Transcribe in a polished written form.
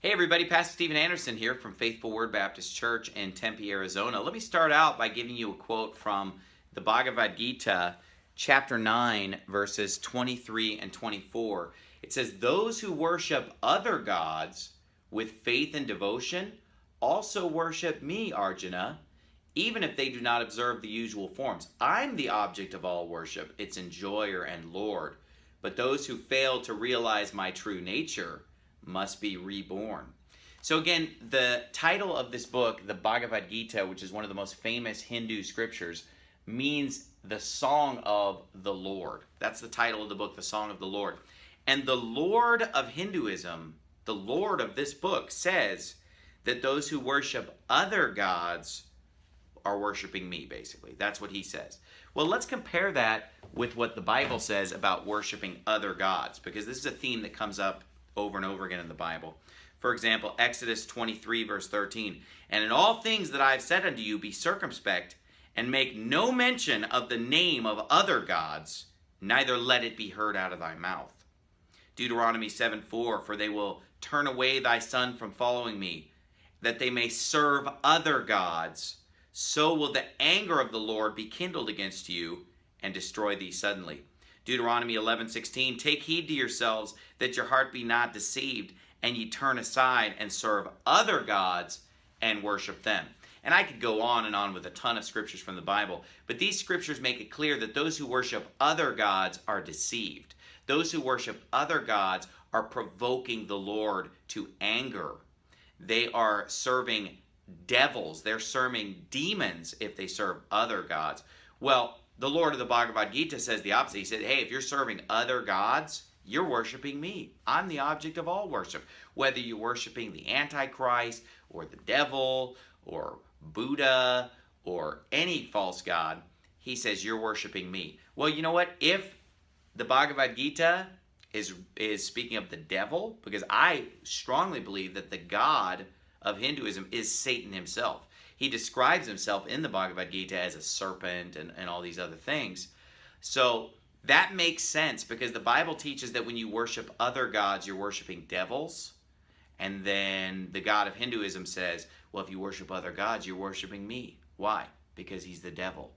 Hey everybody, Pastor Steven Anderson here from Faithful Word Baptist Church in Tempe, Arizona. Let me start out by giving you a quote from the Bhagavad Gita, chapter 9, verses 23 and 24. It says, "Those who worship other gods with faith and devotion also worship me, Arjuna, even if they do not observe the usual forms. I'm the object of all worship, its enjoyer and Lord. But those who fail to realize my true nature must be reborn." So again, the title of this book, the Bhagavad Gita, which is one of the most famous Hindu scriptures, means the song of the Lord. That's the title of the book, the song of the Lord. And the Lord of Hinduism, the Lord of this book, says that those who worship other gods are worshiping me, basically. That's what he says. Well, let's compare that with what the Bible says about worshiping other gods, because this is a theme that comes up over and over again in the Bible. For example, Exodus 23, verse 13, "And in all things that I have said unto you, be circumspect, and make no mention of the name of other gods, neither let it be heard out of thy mouth." Deuteronomy 7:4, "For they will turn away thy son from following me, that they may serve other gods. So will the anger of the Lord be kindled against you, and destroy thee suddenly." Deuteronomy 11:16, "Take heed to yourselves, that your heart be not deceived, and ye turn aside and serve other gods and worship them." And I could go on and on with a ton of scriptures from the Bible, but these scriptures make it clear that those who worship other gods are deceived. Those who worship other gods are provoking the Lord to anger. They are serving devils. They're serving demons if they serve other gods. Well, the Lord of the Bhagavad Gita says the opposite. He said, hey, if you're serving other gods, you're worshiping me. I'm the object of all worship. Whether you're worshiping the Antichrist or the devil or Buddha or any false god, he says you're worshiping me. Well, you know what? If the Bhagavad Gita is speaking of the devil, because I strongly believe that the god of Hinduism is Satan himself. He describes himself in the Bhagavad Gita as a serpent and all these other things. So that makes sense, because the Bible teaches that when you worship other gods, you're worshiping devils. And then the God of Hinduism says, well, if you worship other gods, you're worshiping me. Why? Because he's the devil.